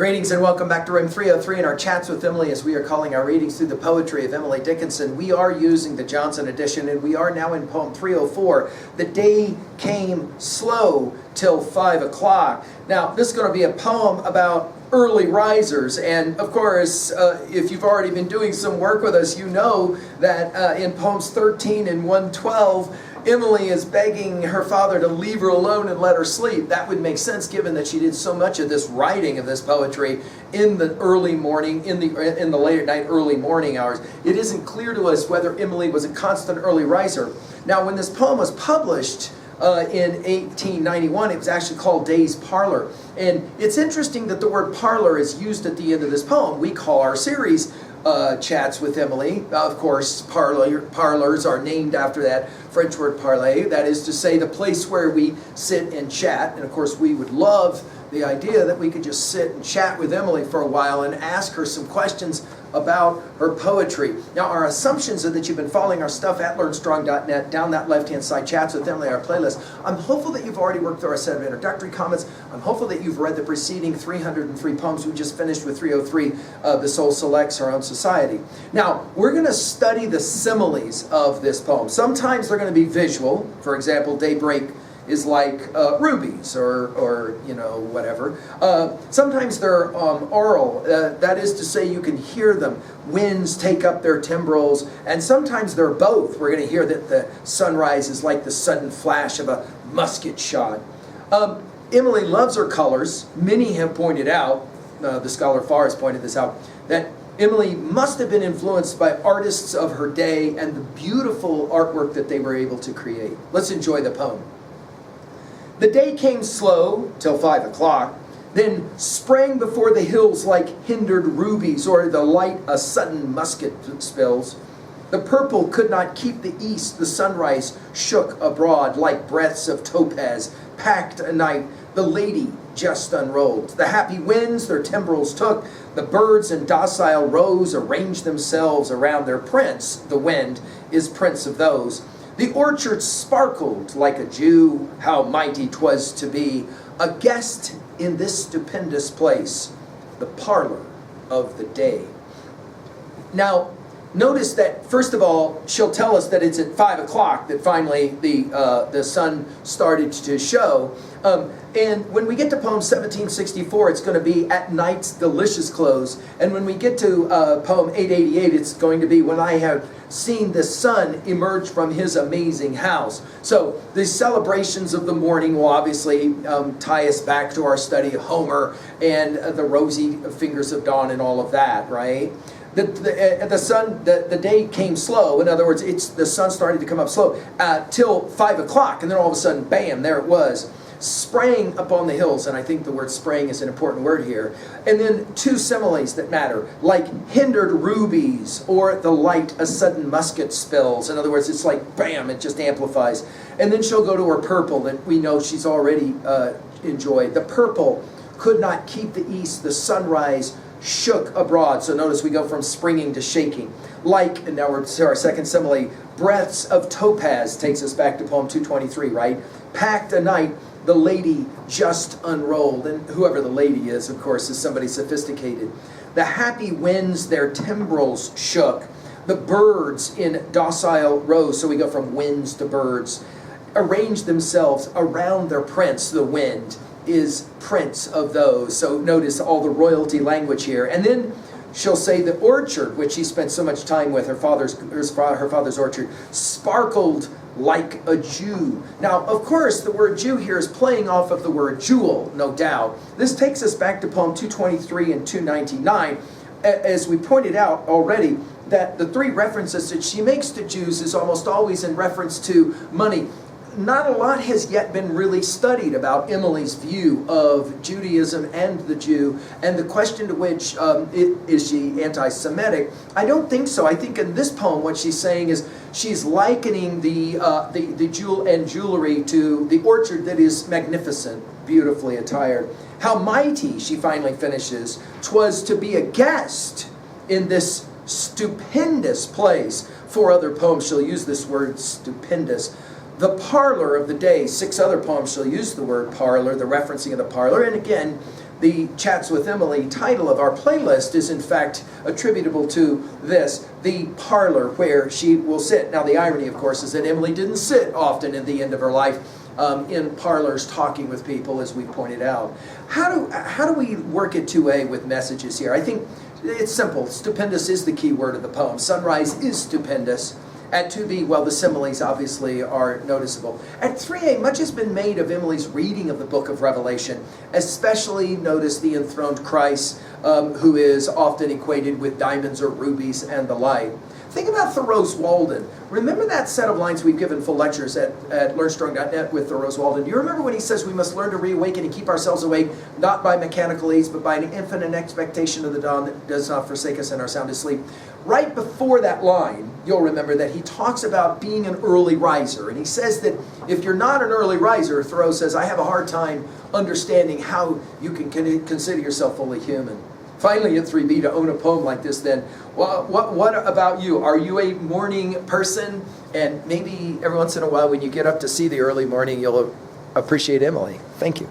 Greetings and welcome back to room 303 in our chats with Emily, as we are calling our readings through the poetry of Emily Dickinson. We are using the Johnson edition, and we are now in poem 304. The day came slow till 5 o'clock. Now, this is going to be a poem about early risers, and of course, if you've already been doing some work with us, you know that in poems 13 and 112, Emily is begging her father to leave her alone and let her sleep. That would make sense given that she did so much of this writing of this poetry in the early morning, in the late at night, early morning hours. It isn't clear to us whether Emily was a constant early riser. Now, when this poem was published in 1891, it was actually called Day's Parlor. And it's interesting that the word parlor is used at the end of this poem. We call our series Chats with Emily. Of course, parlors are named after that French word parler. That is to say, the place where we sit and chat. And of course, we would love the idea that we could just sit and chat with Emily for a while and ask her some questions about her poetry. Now, our assumptions are that you've been following our stuff at learnstrong.net, down that left-hand side, Chats with Emily, our playlist. I'm hopeful that you've already worked through our set of introductory comments. I'm hopeful that you've read the preceding 303 poems. We just finished with 303, The Soul Selects Our Own Society. Now, we're going to study the similes of this poem. Sometimes they're going to be visual. For example, daybreak is like rubies or you know, whatever. Sometimes they're oral. That is to say, you can hear them. Winds take up their timbrels, and sometimes they're both. We're going to hear that the sunrise is like the sudden flash of a musket shot. Emily loves her colors. Many have pointed out, the scholar Farr has pointed this out, that Emily must have been influenced by artists of her day and the beautiful artwork that they were able to create. Let's enjoy the poem. The day came slow till 5 o'clock, then sprang before the hills like hindered rubies, or the light a sudden musket spills. The purple could not keep the east, the sunrise shook abroad like breaths of topaz, packed a night, the lady just unrolled. The happy winds their timbrels took, the birds in docile rows arranged themselves around their prince. The wind is prince of those. The orchard sparkled like a Jew, how mighty 'twas to be a guest in this stupendous place, the parlor of the day. Now, notice that, first of all, she'll tell us that it's at 5 o'clock that finally the sun started to show. And when we get to poem 1764, it's going to be at night's delicious close. And when we get to poem 888, it's going to be when I have seen the sun emerge from his amazing house. So the celebrations of the morning will obviously tie us back to our study of Homer and the rosy fingers of dawn and all of that, right? The day came slow. In other words, the sun started to come up slow till 5 o'clock, and then all of a sudden, bam, there it was. Sprang upon the hills, and I think the word sprang is an important word here. And then two similes that matter, like hindered rubies, or the light a sudden musket spills. In other words, it's like bam, it just amplifies. And then she'll go to her purple that we know she's already enjoyed. The purple could not keep the east, the sunrise shook abroad. So notice we go from springing to shaking. Like, and now we're to our second simile, breaths of topaz takes us back to poem 223, right? Packed a night, the lady just unrolled. And whoever the lady is, of course, is somebody sophisticated. The happy winds their timbrels shook. The birds in docile rows, so we go from winds to birds, arranged themselves around their prince. The wind is prince of those. So notice all the royalty language here. And then she'll say the orchard, which she spent so much time with, her father's orchard, sparkled like a Jew. Now, of course, the word Jew here is playing off of the word jewel, no doubt. This takes us back to poem 223 and 299. As we pointed out already, that the three references that she makes to Jews is almost always in reference to money. Not a lot has yet been really studied about Emily's view of Judaism and the Jew, and the question to which, is she anti-Semitic? I don't think so. I think in this poem what she's saying is she's likening the jewel and jewelry to the orchard that is magnificent, beautifully attired. How mighty, she finally finishes, 'twas to be a guest in this stupendous place. 4 other poems she'll use this word stupendous. The parlor of the day. 6 other poems she'll use the word parlor, the referencing of the parlor. And again, The Chats with Emily title of our playlist is in fact attributable to this, the parlor where she will sit. Now the irony, of course, is that Emily didn't sit often at the end of her life in parlors talking with people, as we pointed out. How do we work at 2A with messages here? I think it's simple. Stupendous is the key word of the poem. Sunrise is stupendous. At 2B, well, the similes obviously are noticeable. At 3A, much has been made of Emily's reading of the book of Revelation, especially notice the enthroned Christ, who is often equated with diamonds or rubies and the like. Think about Thoreau's Walden. Remember that set of lines we've given full lectures at learnstrong.net with Thoreau's Walden. Do you remember when he says we must learn to reawaken and keep ourselves awake, not by mechanical aids, but by an infinite expectation of the dawn that does not forsake us in our soundest sleep? Right before that line, you'll remember that he talks about being an early riser. And he says that if you're not an early riser, Thoreau says, I have a hard time understanding how you can consider yourself fully human. Finally, at 3B, to own a poem like this, then, well, what about you? Are you a morning person? And maybe every once in a while when you get up to see the early morning, you'll appreciate Emily. Thank you.